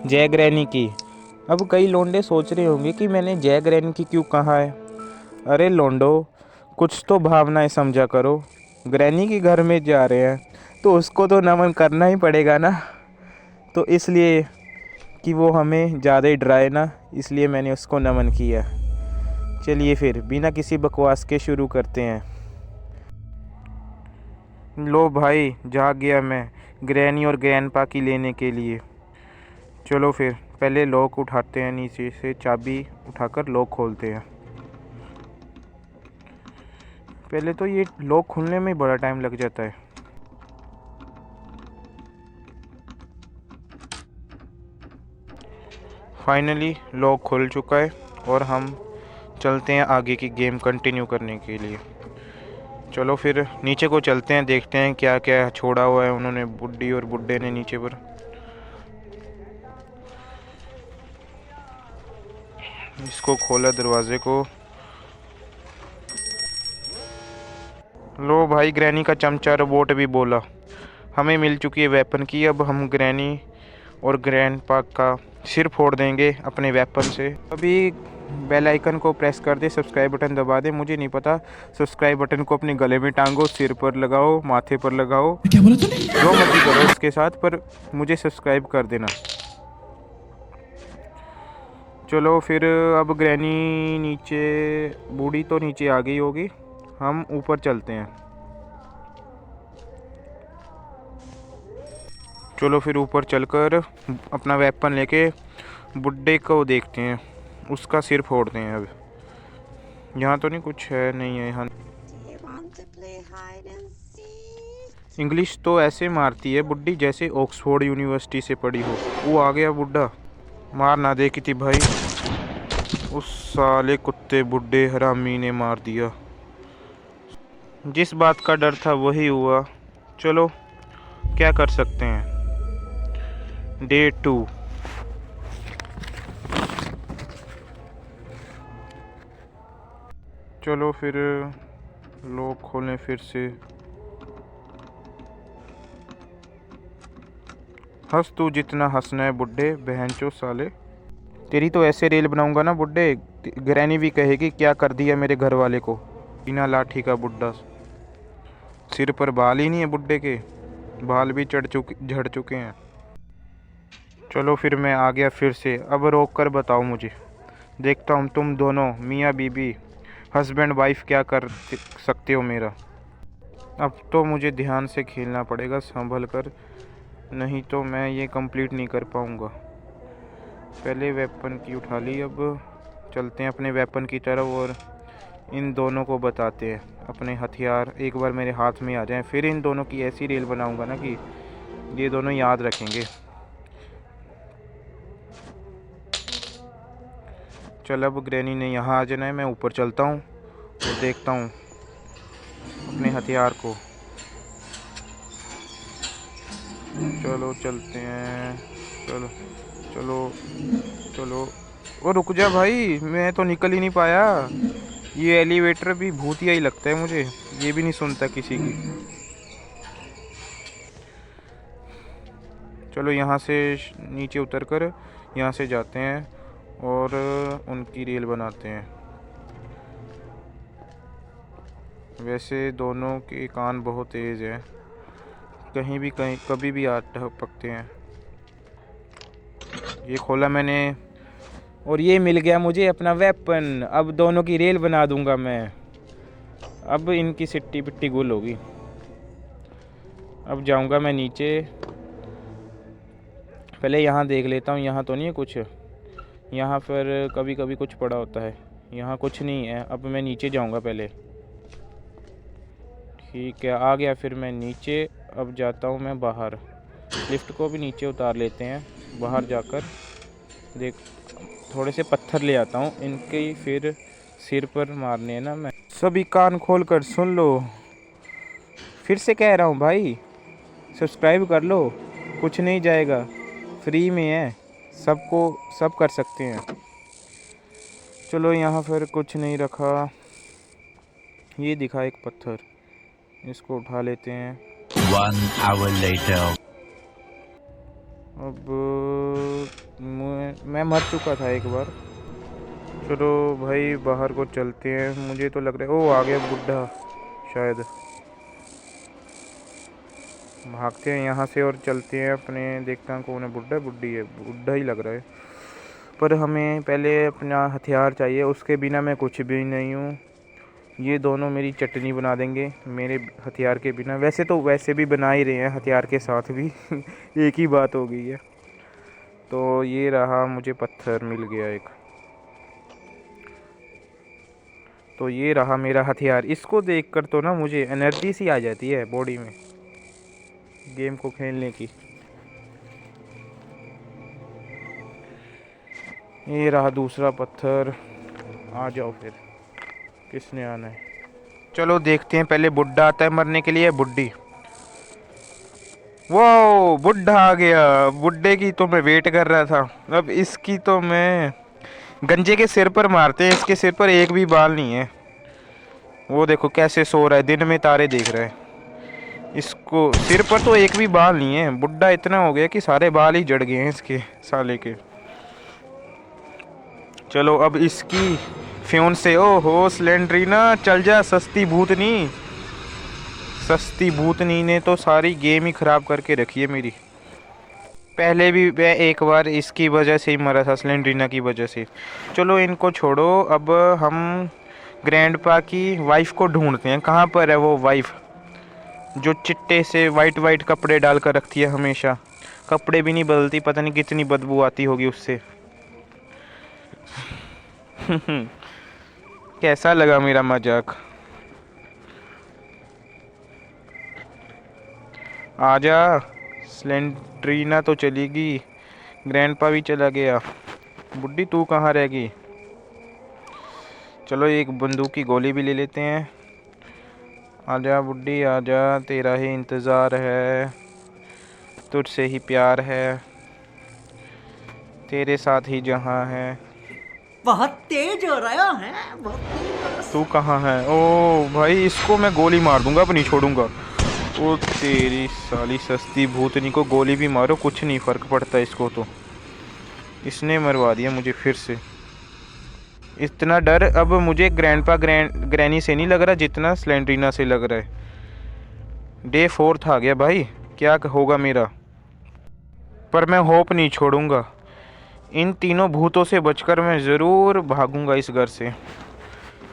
जय ग्रैनी की। अब कई लोंडे सोच रहे होंगे कि मैंने जय ग्रैनी की क्यों कहा है। अरे लोंडो, कुछ तो भावनाएं समझा करो। ग्रैनी के घर में जा रहे हैं तो उसको तो नमन करना ही पड़ेगा ना। तो इसलिए कि वो हमें ज़्यादा ही डराए ना, इसलिए मैंने उसको नमन किया। चलिए फिर बिना किसी बकवास के शुरू करते हैं। लो भाई, जाग गया मैं ग्रैनी और ग्रैंडपा की लेने के लिए। चलो फिर पहले लॉक उठाते हैं, नीचे से चाबी उठाकर लॉक खोलते हैं। पहले तो ये लॉक खुलने में बड़ा टाइम लग जाता है। फाइनली लॉक खुल चुका है और हम चलते हैं आगे की गेम कंटिन्यू करने के लिए। चलो फिर नीचे को चलते हैं, देखते हैं क्या क्या छोड़ा हुआ है उन्होंने, बुड्ढी और बुड्ढे ने नीचे पर। इसको खोला दरवाजे को। लो भाई, ग्रैनी का चमचा रोबोट भी बोला। हमें मिल चुकी है वेपन की। अब हम ग्रैनी और ग्रैंडपा का सिर फोड़ देंगे अपने वेपन से। अभी बेल आइकन को प्रेस कर दे, सब्सक्राइब बटन दबा दे। मुझे नहीं पता, सब्सक्राइब बटन को अपने गले में टांगो, सिर पर लगाओ, माथे पर लगाओ, क्या बोला तूने? जो मर्जी करो इसके साथ, पर मुझे सब्सक्राइब कर देना। चलो फिर अब ग्रैनी नीचे, बूढ़ी तो नीचे आ गई होगी, हम ऊपर चलते हैं। चलो फिर ऊपर चलकर अपना वेपन लेके बुड्ढे को देखते हैं, उसका सिर फोड़ते हैं। अब यहाँ तो नहीं कुछ है, नहीं है यहाँ। इंग्लिश तो ऐसे मारती है बुड्ढी जैसे ऑक्सफोर्ड यूनिवर्सिटी से पढ़ी हो। वो आ गया बुड्ढा, मार ना दे कि थी भाई। उस साले कुत्ते बुड्ढे हरामी ने मार दिया। जिस बात का डर था वही हुआ। चलो क्या कर सकते हैं। डे 2। चलो फिर लॉक खोलें फिर से। हंस तू जितना हंसना है बुड्ढे, बहनचो साले। तेरी तो ऐसे रेल बनाऊंगा ना बुड्ढे, ग्रैनी भी कहेगी क्या कर दिया मेरे घर वाले को। बिना लाठी का बुड्ढा। सिर पर बाल ही नहीं है बुड्ढे के, बाल भी झड़ चुके हैं। चलो फिर मैं आ गया फिर से। अब रोक कर बताओ मुझे, देखता हूँ तुम दोनों मियाँ बीबी, हस्बैंड वाइफ क्या कर सकते हो मेरा। अब तो मुझे ध्यान से खेलना पड़ेगा, संभल कर, नहीं तो मैं ये कंप्लीट नहीं कर पाऊँगा। पहले वेपन की उठा ली, अब चलते हैं अपने वेपन की तरफ और इन दोनों को बताते हैं अपने हथियार एक बार मेरे हाथ में आ जाएं। फिर इन दोनों की ऐसी रेल बनाऊंगा ना कि ये दोनों याद रखेंगे। चल अब ग्रैनी ने यहाँ आ जाना है, मैं ऊपर चलता हूँ और देखता हूँ अपने हथियार को। चलो चलते हैं, चलो चलो चलो। और रुक जा भाई, मैं तो निकल ही नहीं पाया। ये एलिवेटर भी भूतिया ही लगता है मुझे, ये भी नहीं सुनता किसी की। चलो यहाँ से नीचे उतर कर यहाँ से जाते हैं और उनकी रेल बनाते हैं। वैसे दोनों के कान बहुत तेज़ हैं, कहीं कभी भी आ टपकते हैं। ये खोला मैंने और ये मिल गया मुझे अपना वेपन। अब दोनों की रेल बना दूंगा मैं। अब इनकी सिट्टी पिट्टी गुल होगी। अब जाऊंगा मैं नीचे, पहले यहाँ देख लेता हूँ, यहाँ तो नहीं है कुछ। यहाँ पर कभी कभी कुछ पड़ा होता है, यहाँ कुछ नहीं है। अब मैं नीचे जाऊँगा पहले। ठीक है, आ गया फिर मैं नीचे। अब जाता हूँ मैं बाहर, लिफ्ट को भी नीचे उतार लेते हैं। बाहर जाकर देख, थोड़े से पत्थर ले आता हूँ, इनके फिर सिर पर मारने हैं ना। मैं सभी कान खोल कर सुन लो, फिर से कह रहा हूँ भाई, सब्सक्राइब कर लो, कुछ नहीं जाएगा, फ्री में है, सबको सब कर सकते हैं। चलो यहाँ पर कुछ नहीं रखा, ये दिखा एक पत्थर, इसको उठा लेते हैं। 1 hour later. अब मैं मर चुका था एक बार। चलो भाई बाहर को चलते हैं। मुझे तो लग रहा है ओ आ गया बुड्ढा शायद। भागते हैं यहाँ से और चलते हैं अपने, देखते हैं कौन है, बुड्ढा बुड्ढी है, बुड्ढा ही लग रहा है। पर हमें पहले अपना हथियार चाहिए, उसके बिना मैं कुछ भी नहीं हूँ। ये दोनों मेरी चटनी बना देंगे मेरे हथियार के बिना। वैसे तो वैसे भी बना ही रहे हैं हथियार के साथ भी एक ही बात हो गई है। तो ये रहा, मुझे पत्थर मिल गया एक। तो ये रहा मेरा हथियार। इसको देखकर तो ना मुझे एनर्जी सी आ जाती है बॉडी में गेम को खेलने की। ये रहा दूसरा पत्थर। आ जाओ फिर, किसने आना है? चलो देखते हैं, पहले बुड्ढा आता है मरने के लिए, बुड्ढी। वो बुड्ढा आ गया। बुड्ढे की तो मैं वेट कर रहा था। अब इसकी तो मैं गंजे के सिर पर मारते हैं। इसके सिर पर एक भी बाल नहीं है। वो देखो कैसे सो रहा है, दिन में तारे देख रहा है। इसको सिर पर तो एक भी बाल नहीं है। बुड्ढा इतना हो गया कि सारे बाल ही जड़ गए हैं इसके साले के। चलो अब इसकी फ्यून से, ओ हो स्लेंड्रीना चल जा सस्ती भूतनी। सस्ती भूतनी ने तो सारी गेम ही ख़राब करके रखी है मेरी। पहले भी मैं एक बार इसकी वजह से ही मरा था, स्लेंड्रीना की वजह से। चलो इनको छोड़ो, अब हम ग्रैंडपा की वाइफ को ढूंढते हैं। कहाँ पर है वो वाइफ जो चिट्टे से वाइट वाइट कपड़े डाल कर रखती है हमेशा? कपड़े भी नहीं बदलती, पता नहीं कितनी बदबू आती होगी उससे। कैसा लगा मेरा मजाक? आजा। स्लेंड्रीना तो चलेगी, ग्रैंडपा भी चला गया, बुड्ढी तू कहाँ रह गई? चलो एक बंदूक की गोली भी ले लेते हैं। आजा बुड्ढी आजा, तेरा ही इंतज़ार है, तुझसे ही प्यार है, तेरे साथ ही जहाँ है। बहुत तेज हो रहा है, बहुत तेज। तू कहाँ है? ओ भाई इसको मैं गोली मार दूंगा, अब नहीं छोड़ूंगा। ओ तेरी साली सस्ती भूतनी को गोली भी मारो, कुछ नहीं फ़र्क पड़ता इसको तो। इसने मरवा दिया मुझे फिर से। इतना डर अब मुझे ग्रैनी से नहीं लग रहा जितना स्लेंड्रीना से लग रहा है। डे 4 आ गया भाई, क्या होगा मेरा? पर मैं होप नहीं छोड़ूंगा। इन तीनों भूतों से बचकर मैं ज़रूर भागूंगा इस घर से,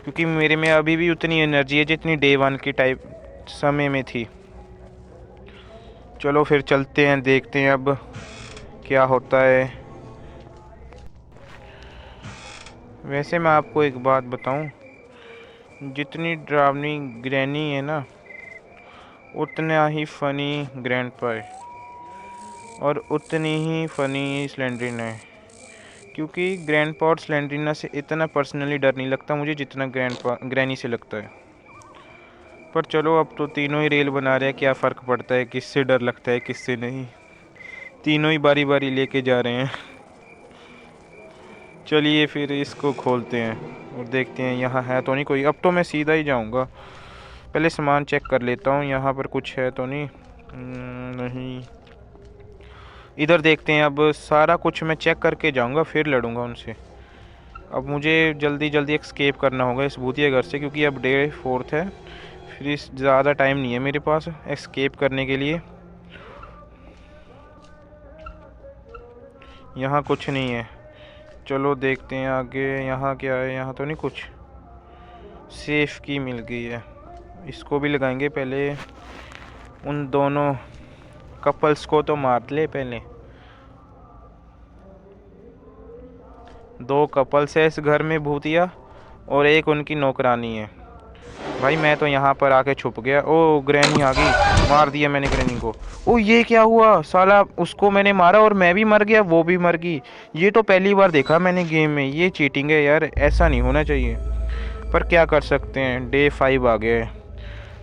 क्योंकि मेरे में अभी भी उतनी एनर्जी है जितनी डे 1 की टाइप समय में थी। चलो फिर चलते हैं, देखते हैं अब क्या होता है। वैसे मैं आपको एक बात बताऊं, जितनी डरावनी ग्रैनी है ना उतना ही फ़नी ग्रैंडपा है, और उतनी ही फ़नी स्लेंड्रीना है। क्योंकि ग्रैंडपा और स्लेंड्रीना से इतना पर्सनली डर नहीं लगता मुझे जितना ग्रैनी से लगता है। पर चलो अब तो तीनों ही रेल बना रहे हैं, क्या फ़र्क पड़ता है किससे डर लगता है किससे नहीं। तीनों ही बारी बारी लेके जा रहे हैं। चलिए फिर इसको खोलते हैं और देखते हैं यहाँ है तो नहीं कोई। अब तो मैं सीधा ही जाऊँगा, पहले सामान चेक कर लेता हूँ यहाँ पर कुछ है तो नहीं। नहीं, इधर देखते हैं। अब सारा कुछ मैं चेक करके जाऊँगा फिर लड़ूंगा उनसे। अब मुझे जल्दी जल्दी एस्केप करना होगा इस भूतिया घर से, क्योंकि अब डे 4 है। फिर इस ज़्यादा टाइम नहीं है मेरे पास एस्केप करने के लिए। यहाँ कुछ नहीं है, चलो देखते हैं आगे। यहाँ क्या है? यहाँ तो नहीं कुछ। सेफ की मिल गई है, इसको भी लगाएंगे। पहले उन दोनों कपल्स को तो मार ले पहले। 2 कपल्स है इस घर में भूतिया, और एक उनकी नौकरानी है। भाई मैं तो यहाँ पर आके छुप गया। ओ ग्रैनी आ गई, मार दिया मैंने ग्रैनी को। ओ ये क्या हुआ साला, उसको मैंने मारा और मैं भी मर गया, वो भी मर गई। ये तो पहली बार देखा मैंने गेम में, ये चीटिंग है यार, ऐसा नहीं होना चाहिए। पर क्या कर सकते हैं, डे 5 आ गया है।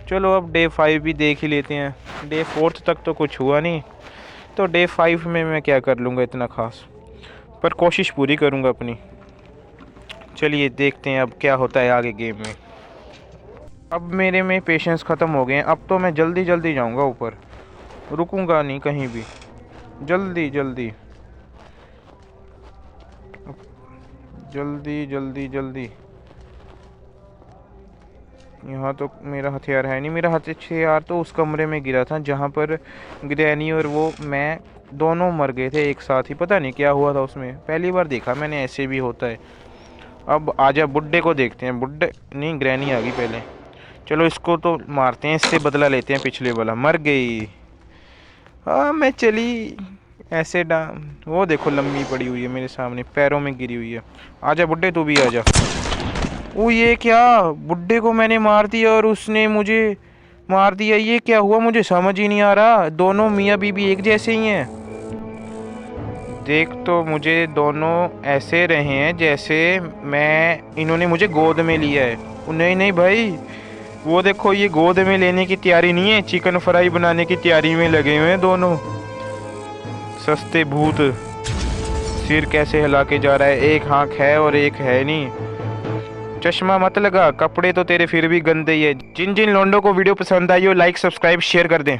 चलो अब डे 5 भी देख ही लेते हैं। डे 4 तक तो कुछ हुआ नहीं, तो डे 5 में मैं क्या कर लूँगा इतना ख़ास, पर कोशिश पूरी करूँगा अपनी। चलिए देखते हैं अब क्या होता है आगे गेम में। अब मेरे में पेशेंस ख़त्म हो गए हैं, अब तो मैं जल्दी जल्दी जाऊंगा ऊपर, रुकूंगा नहीं कहीं भी, जल्दी जल्दी। जल्दी जल्दी जल्दी। यहाँ तो मेरा हथियार है नहीं। मेरा हथियार तो उस कमरे में गिरा था जहाँ पर ग्रैनी और वो मैं दोनों मर गए थे एक साथ ही। पता नहीं क्या हुआ था उसमें, पहली बार देखा मैंने ऐसे भी होता है। अब आजा बुड्ढे को देखते हैं। बुड्ढे नहीं, ग्रैनी आ गई पहले। चलो इसको तो मारते हैं, इससे बदला लेते हैं। पिछले वाला मर गई। हाँ मैं चली ऐसे वो देखो लंबी पड़ी हुई है मेरे सामने, पैरों में गिरी हुई है। आजा बुड्ढे, तू भी आजा। ओ ये क्या, बुड्ढे को मैंने मार दिया और उसने मुझे मार दिया। ये क्या हुआ, मुझे समझ ही नहीं आ रहा। दोनों मियाँ बीबी एक जैसे ही हैं। देख तो मुझे दोनों ऐसे रहे हैं जैसे इन्होंने मुझे गोद में लिया है। ओ नहीं नहीं भाई, वो देखो ये गोद में लेने की तैयारी नहीं है, चिकन फ्राई बनाने की तैयारी में लगे हुए हैं दोनों। सस्ते भूत। सिर कैसे हिला के जा रहा है, एक आँख है और एक है नहीं। चश्मा मत लगा, कपड़े तो तेरे फिर भी गंदे ही है। जिन जिन लोंडों को वीडियो पसंद आई हो लाइक सब्सक्राइब शेयर कर दें।